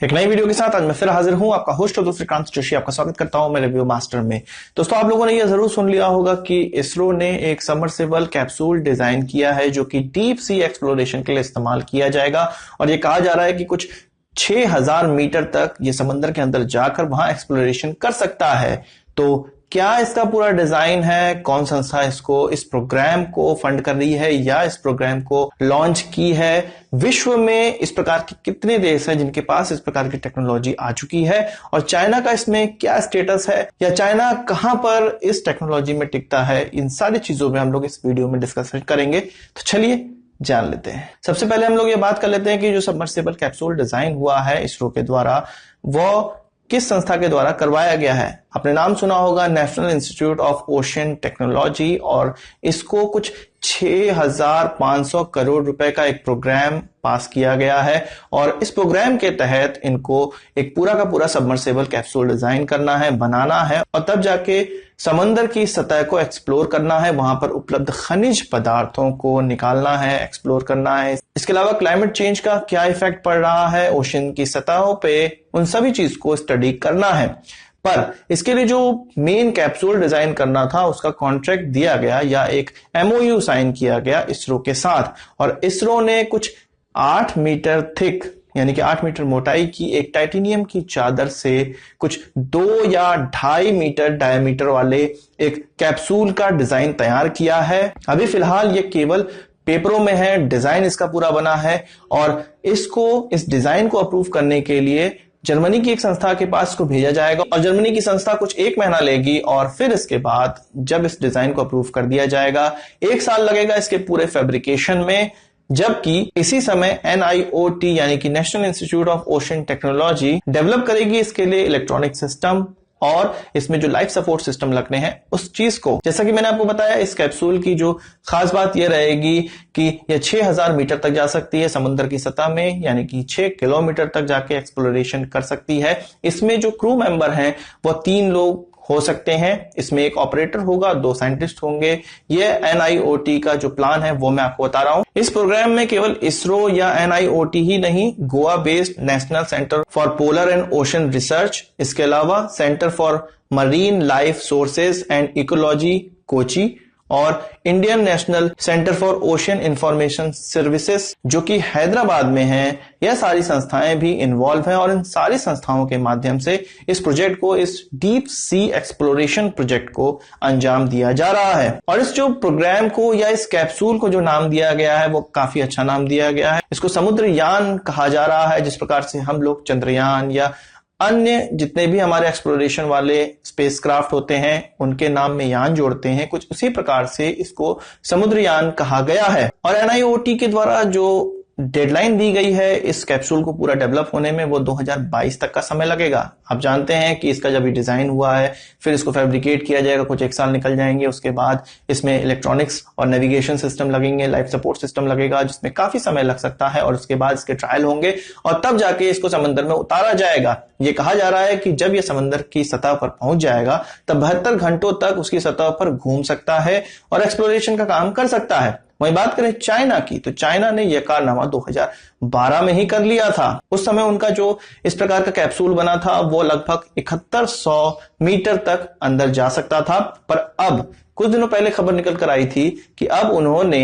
एक नई वीडियो के साथ आज मैं फिर हाजिर हूं। आपका होस्ट और श्रीकांत जोशी आपका स्वागत करता हूं मेरे रिव्यू मास्टर में। दोस्तों, आप लोगों ने यह जरूर सुन लिया होगा कि इसरो ने एक सबमर्सिबल कैप्सूल डिजाइन किया है जो कि डीप सी एक्सप्लोरेशन के लिए इस्तेमाल किया जाएगा। और यह कहा जा रहा है कि कुछ 6000 मीटर तक ये समंदर के अंदर जाकर वहां एक्सप्लोरेशन कर सकता है। तो क्या इसका पूरा डिजाइन है, कौन संस्था इसको इस प्रोग्राम को फंड कर रही है या इस प्रोग्राम को लॉन्च की है, विश्व में इस प्रकार के कितने देश हैं जिनके पास इस प्रकार की टेक्नोलॉजी आ चुकी है, और चाइना का इसमें क्या स्टेटस है या चाइना कहां पर इस टेक्नोलॉजी में टिकता है, इन सारी चीजों में हम लोग इस वीडियो में डिस्कस करेंगे। तो चलिए जान लेते हैं। सबसे पहले हम लोग ये बात कर लेते हैं कि जो सबमर्सिबल कैप्सूल डिजाइन हुआ है इसरो के द्वारा, वो किस संस्था के द्वारा करवाया गया है। आपने नाम सुना होगा national institute of ocean technology, और इसको कुछ 6500 करोड़ रुपए का एक प्रोग्राम पास किया गया है। और इस प्रोग्राम के तहत इनको एक पूरा का पूरा सबमर्सिबल कैप्सूल डिजाइन करना है, बनाना है, और तब जाके समंदर की सतह को एक्सप्लोर करना है, वहां पर उपलब्ध खनिज पदार्थों को निकालना है, एक्सप्लोर करना है। इसके अलावा क्लाइमेट चेंज का क्या इफेक्ट पड़ रहा है ओशन की सतहों पे, उन सभी चीज को स्टडी करना है। पर इसके लिए जो मेन कैप्सूल डिजाइन करना था उसका कॉन्ट्रैक्ट दिया गया या एक MOU साइन किया गया इसरो के साथ, और इसरो ने कुछ 8 मीटर थिक यानी कि 8 मीटर मोटाई की एक टाइटेनियम की चादर से कुछ 2 या 2.5 मीटर डायमीटर वाले एक कैप्सूल का डिजाइन तैयार किया है। अभी फिलहाल ये केवल पेपरों में है, डिजाइन इसका पूरा बना है, और इस डिजाइन को अप्रूव करने के लिए जर्मनी की एक संस्था के पास को भेजा जाएगा, और जर्मनी की संस्था कुछ 1 महीना लेगी, और फिर इसके बाद जब इस डिजाइन को अप्रूव कर दिया जाएगा 1 साल लगेगा इसके पूरे फैब्रिकेशन में। जबकि इसी समय NIOT यानी कि national institute of ocean technology develop करेगी इसके लिए इलेक्ट्रॉनिक सिस्टम, और इसमें जो लाइफ सपोर्ट सिस्टम लगने हैं उस चीज को। जैसा कि मैंने आपको बताया, इस कैप्सूल की जो खास बात यह रहेगी कि यह 6000 मीटर तक जा सकती है समुद्र की सतह में, यानी कि 6 किलोमीटर तक जाके एक्सप्लोरेशन कर सकती है। इसमें जो क्रू मेंबर हैं वो 3 लोग हो सकते हैं। इसमें एक ऑपरेटर होगा, 2 साइंटिस्ट होंगे। ये NIOT का जो प्लान है वो मैं आपको बता रहा हूं। इस प्रोग्राम में केवल इसरो या NIOT ही नहीं, Goa based national centre for polar and ocean research, इसके अलावा centre for marine life sources and ecology Kochi, और Indian national centre for ocean information services जो कि हैदराबाद में है, यह सारी संस्थाएं भी इन्वॉल्व हैं। और इन सारी संस्थाओं के माध्यम से इस प्रोजेक्ट को, इस डीप सी एक्सप्लोरेशन प्रोजेक्ट को अंजाम दिया जा रहा है। और इस जो प्रोग्राम को या इस कैप्सूल को जो नाम दिया गया है वो काफी अच्छा नाम दिया गया है। इसको समुद्रयान कहा जा रहा है, जिस प्रकार से हम लोग चंद्रयान या अन्य जितने भी हमारे एक्सप्लोरेशन वाले स्पेसक्राफ्ट होते हैं उनके नाम में यान जोड़ते हैं, कुछ उसी प्रकार से इसको समुद्रयान कहा गया है। और NIOT के द्वारा जो डेडलाइन दी गई है इस कैप्सूल को पूरा डेवलप होने में, वो 2022 तक का समय लगेगा। आप जानते हैं कि इसका जब डिजाइन हुआ है, फिर इसको फैब्रिकेट किया जाएगा, कुछ 1 साल निकल जाएंगे। उसके बाद इसमें इलेक्ट्रॉनिक्स और नेविगेशन सिस्टम लगेंगे, लाइफ सपोर्ट सिस्टम लगेगा, जिसमें काफी समय लग सकता है। और उसके बाद इसके ट्रायल होंगे, और तब जाके इसको समंदर में उतारा जाएगा। ये कहा जा रहा है कि जब ये समंदर की सतह पर पहुंच जाएगा तब 72 घंटों तक उसकी सतह पर घूम सकता है और एक्सप्लोरेशन का काम कर सकता है। वहीं बात करें चाइना की, तो चाइना ने यह कारनामा 2012 में ही कर लिया था। उस समय उनका जो इस प्रकार का कैप्सूल बना था वो लगभग 7100 मीटर तक अंदर जा सकता था। पर अब कुछ दिनों पहले खबर निकल कर आई थी कि अब उन्होंने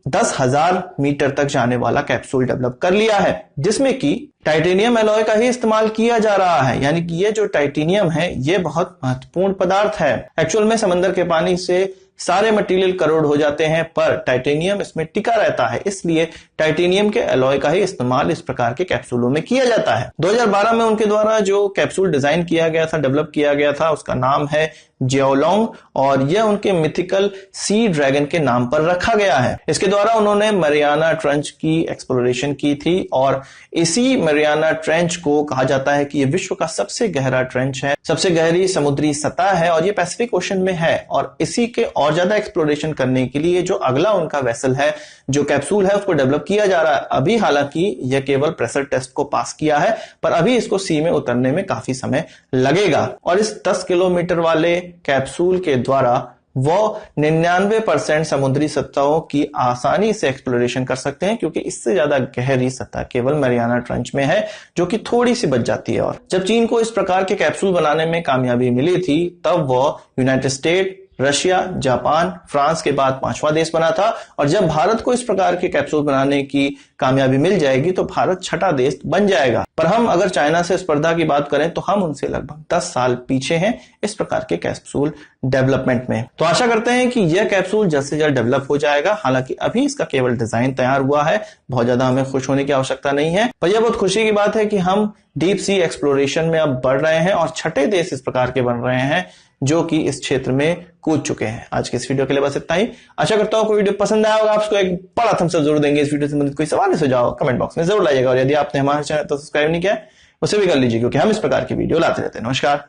10,000 मीटर तक जाने वाला कैप्सूल डेवलप कर लिया है, जिसमें कि टाइटेनियम एलॉय का ही इस्तेमाल किया जा रहा है। यानी कि ये जो टाइटेनियम है ये बहुत महत्वपूर्ण पदार्थ है। एक्चुअल में समंदर के पानी से सारे मटेरियल करोड हो जाते हैं, पर टाइटेनियम इसमें टिका रहता है, इसलिए टाइटेनियम के एलॉय का ही इस्तेमाल इस प्रकार के कैप्सूलों में किया जाता है। 2012 में उनके द्वारा जो कैप्सूल डिजाइन किया गया था, डेवलप किया गया था, उसका नाम है जियाओलोंग, और यह उनके मिथिकल सी ड्रैगन के नाम पर रखा गया है। इसके द्वारा उन्होंने मरियाना ट्रेंच की एक्सप्लोरेशन की थी, और इसी मरियाना ट्रेंच को कहा जाता है कि यह विश्व का सबसे गहरा ट्रेंच है, सबसे गहरी समुद्री सतह है, और यह पैसिफिक ओशन में है। और इसी के और ज्यादा एक्सप्लोरेशन करने के लिए जो अगला उनका वेसल है, जो कैप्सूल है, उसको डेवलप किया जा रहा है। अभी हालांकि यह केवल प्रेशर टेस्ट को पास किया है, पर अभी इसको सी में उतरने में काफी समय लगेगा। और इस 10 किलोमीटर वाले कैप्सूल के द्वारा वो 99% समुद्री सतहों की आसानी से एक्सप्लोरेशन कर सकते हैं, क्योंकि इससे ज्यादा गहरी सतह केवल मैरियाना ट्रंच में है, जो कि थोड़ी सी बच जाती है। और जब चीन को इस प्रकार के कैप्सूल बनाने में कामयाबी मिली थी, तब वो United state, Russia, Japan, France के बाद 5वां देश बना था। और जब भारत को इस प्रकार के कैप्सूल बनाने की कामयाबी मिल जाएगी तो भारत 6ठा देश बन जाएगा। पर हम अगर चाइना से स्पर्धा की बात करें तो हम उनसे लगभग 10 साल पीछे हैं इस प्रकार के कैप्सूल डेवलपमेंट में। तो आशा करते हैं कि यह कैप्सूल जल्द से जल्द डेवलप हो जाएगा। हालांकि अभी इसका केवल डिजाइन तैयार हुआ है, बहुत ज्यादा हमें खुश होने की आवश्यकता नहीं है। पर यह बहुत खुशी की बात है कि हम डीप सी एक्सप्लोरेशन में अब बढ़ रहे हैं और 6ठे देश इस प्रकार के बन रहे हैं जो कि इस क्षेत्र में कूद चुके हैं। आज के इस वीडियो के लिए बस इतना ही। आशा करता हूं कोई वीडियो पसंद आया होगा, आपको एक बड़ा थम्स अप जरूर देंगे। इस वीडियो से संबंधित कोई सवाल सुझाव कमेंट बॉक्स में जरूर लाइएगा। और यदि आपने हमारे चैनल को सब्सक्राइब नहीं किया है उसे भी कर लीजिए, क्योंकि हम इस प्रकार की वीडियो लाते रहते हैं। नमस्कार,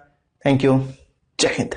थैंक यू, जय हिंद।